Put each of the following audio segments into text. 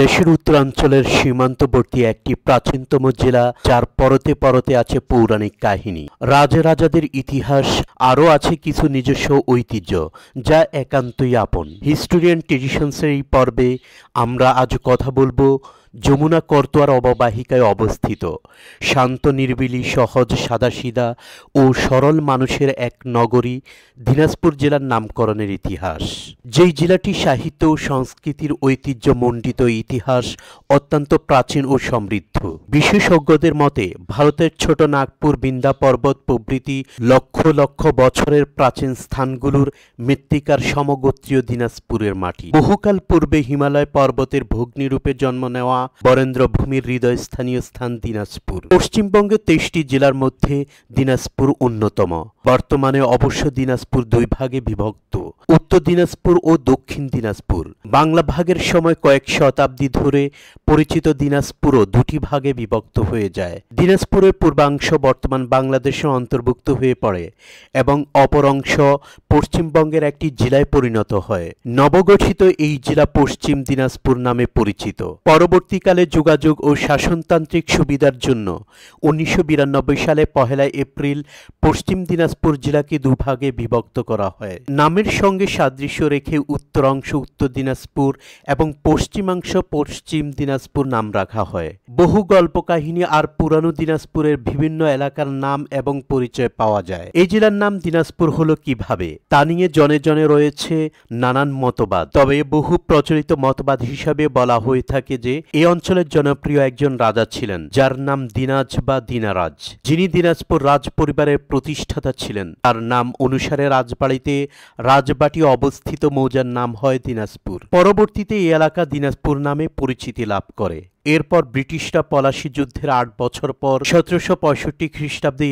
দেশের উত্তরাঞ্চলের সীমান্তবর্তী একটি প্রাচীনতম জেলা, যার পরতে পরতে আছে পৌরাণিক কাহিনী, রাজাদের ইতিহাস, আরও আছে কিছু নিজস্ব ঐতিহ্য যা একান্তই আপন। হিস্টোরিয়ান ট্রেডিশনসের এই পর্বে আমরা আজ কথা বলবো যমুনা করতোয়ার অববাহিকায় অবস্থিত শান্ত নিরিবিলি সহজ সাদাসিধা ও সরল মানুষের এক নগরী দিনাজপুর জেলার নামকরণের ইতিহাস। যেই জেলাটি সাহিত্য ও সংস্কৃতির ঐতিহ্যমণ্ডিত ইতিহাস অত্যন্ত প্রাচীন ও সমৃদ্ধ। বিশেষজ্ঞদের মতে ভারতের ছোট নাগপুর, বিন্ধ্যা পর্বত প্রভৃতি লক্ষ লক্ষ বছরের প্রাচীন স্থানগুলোর মৃত্তিকার সমগোত্রীয় দিনাজপুরের মাটি বহুকাল পূর্বে হিমালয় পর্বতের ভগ্নিরূপে জন্ম নেওয়া বরেন্দ্র ভূমির হৃদয়স্থানীয় স্থান দিনাজপুর। পশ্চিমবঙ্গের 23টি জেলার মধ্যে দিনাজপুর অন্যতম। বর্তমানে অবশ্য দিনাজপুর দুই ভাগে বিভক্ত, উত্তর দিনাজপুর ও দক্ষিণ দিনাজপুর। বাংলা ভাগের সময় কয়েক শতাব্দী ধরে পরিচিত দিনাজপুরও দুটি ভাগে বিভক্ত হয়ে যায়। দিনাজপুরের পূর্বাংশ বর্তমান বাংলাদেশের অন্তর্ভুক্ত হয়ে পড়ে এবং অপর অংশ পশ্চিমবঙ্গের একটি জেলায় পরিণত হয়। নবগঠিত এই জেলা পশ্চিম দিনাজপুর নামে পরিচিত। পরবর্তীকালে যোগাযোগ ও শাসনতান্ত্রিক সুবিধার জন্য 1992 সালে 1 এপ্রিল পশ্চিম দিনাজপুর জেলাকে দুভাগে বিভক্ত করা হয়। নামের সঙ্গে সাদৃশ্য রেখে উত্তর অংশ উত্তর দিনাজপুর এবং পশ্চিমাংশ পশ্চিম দিনাজপুর নাম রাখা হয়। বহু গল্প কাহিনী আর পুরানো দিনাজপুরের বিভিন্ন এলাকার নাম এবং পরিচয় পাওয়া যায়। এই জেলার নাম দিনাজপুর হলো কিভাবে, তা নিয়ে জনে জনে রয়েছে নানান মতবাদ। তবে বহু প্রচলিত মতবাদ হিসাবে বলা হয়ে থাকে যে এই অঞ্চলের জনপ্রিয় একজন রাজা ছিলেন, যার নাম দিনাজ বা দিনারাজ, যিনি দিনাজপুর রাজ পরিবারের প্রতিষ্ঠাতা ছিলেন। তার নাম অনুসারে রাজবাড়িতে রাজবাটি অবস্থিত মৌজার নাম হয় দিনাজপুর। পরবর্তীতে এই এলাকা দিনাজপুর নামে পরিচিতি লাভ করে। এরপর ব্রিটিশরা পলাশী যুদ্ধের 8 বছর পর 1765 খ্রিস্টাব্দে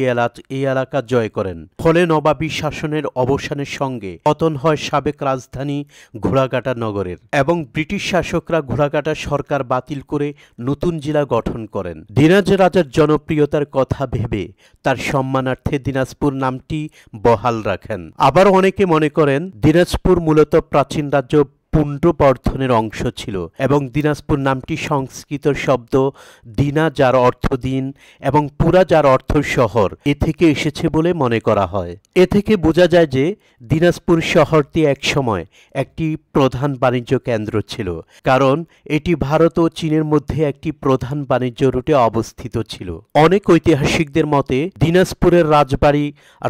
এই এলাকা জয় করেন। ফলে নবাবী শাসনের অবসানের সঙ্গে পতন হয় সাবেক রাজধানী ঘোড়াঘাটা নগরের এবং ব্রিটিশ শাসকরা ঘোড়াঘাটা সরকার বাতিল করে নতুন জেলা গঠন করেন। দিনাজ রাজার জনপ্রিয়তার কথা ভেবে তার সম্মানার্থে দিনাজপুর নামটি বহাল রাখেন। আবার অনেকে মনে করেন দিনাজপুর মূলত প্রাচীন রাজ্য পুণ্ড্রবর্ধনের অংশ ছিল এবং দিনাজপুর নামটি সংস্কৃত শব্দ দিনা, যার অর্থ দিন, এবং পুরা, যার অর্থ শহর, এ থেকে এসেছে বলে মনে করা হয়। এ থেকে বোঝা যায় যে দিনাজপুর শহরটি একসময় একটি প্রধান বাণিজ্য কেন্দ্র ছিল, কারণ এটি ভারত ও চীনের মধ্যে একটি প্রধান বাণিজ্য রুটে অবস্থিত ছিল। অনেক ঐতিহাসিকদের মতে দিনাজপুরের রাজবাড়ি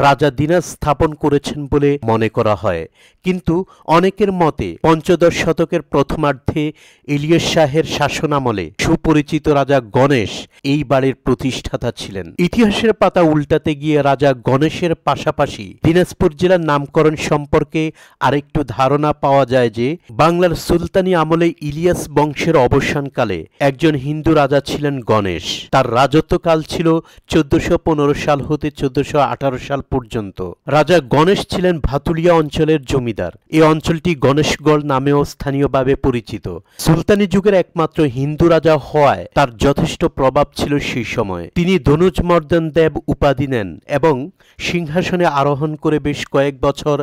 রাজা দিনাজ স্থাপন করেছেন বলে মনে করা হয়, কিন্তু অনেকের মতে 15 শতকের প্রথমার্ধে ইলিয়াস শাহের শাসনামলে সুপরিচিত রাজা গণেশ এই বাড়ির প্রতিষ্ঠাতা ছিলেন। ইতিহাসের পাতা উল্টাতে গিয়ে রাজা গণেশের পাশাপাশি দিনাজপুর জেলার নামকরণ সম্পর্কে আরেকটু ধারণা পাওয়া যায় যে বাংলার সুলতানি আমলে ইলিয়াস বংশের অবসানকালে একজন হিন্দু রাজা ছিলেন গণেশ। তার রাজত্বকাল ছিল 1415 সাল হতে 1418 সাল পর্যন্ত। রাজা গণেশ ছিলেন ভাতুলিয়া অঞ্চলের জমিদার। এই অঞ্চলটি গণেশগড় নামেও স্থানীয়ভাবে পরিচিত। সুলতানি যুগের একমাত্র হিন্দু রাজা হওয়ায় তার যথেষ্ট প্রভাব ছিল সেই সময়। তিনি ধনুজমর্দন দেব উপাধি নেন এবং সিংহাসনে আরোহণ করে বেশ কয়েক বছর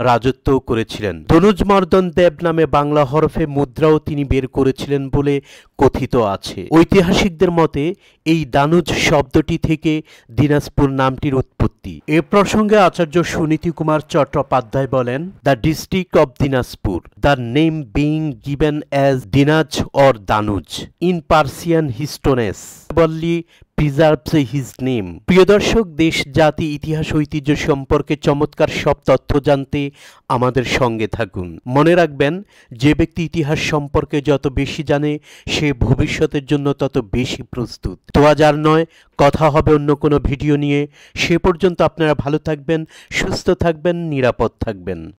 রাজত্ব করেছিলেন। ধনুজমর্দন দেব নামে বাংলা হরফে মুদ্রাও তিনি বের করেছিলেন বলে কথিত আছে। ঐতিহাসিকদের মতে এই দানুজ শব্দটি থেকে দিনাজপুর নামটির উৎপত্তি। এ প্রসঙ্গে আচার্য সুনীতি কুমার চট্টোপাধ্যায় বলেন, the district of Dinajpur, the name being given as Dinaj or Danuj in Persian Histonese probably preserves his name. প্রিয় দর্শক, দেশ, জাতি, ইতিহাস, ঐতিহ্য সম্পর্কে চমৎকার সব তথ্য জানতে আমাদের সঙ্গে থাকুন। মনে রাখবেন, যে ব্যক্তি ইতিহাস সম্পর্কে যত বেশি জানে সে ভবিষ্যতের জন্য তত বেশি প্রস্তুত। তো আজ আর নয়, কথা হবে অন্য কোনো ভিডিও নিয়ে। সে পর্যন্ত আপনারা ভালো থাকবেন, সুস্থ থাকবেন, নিরাপদ থাকবেন।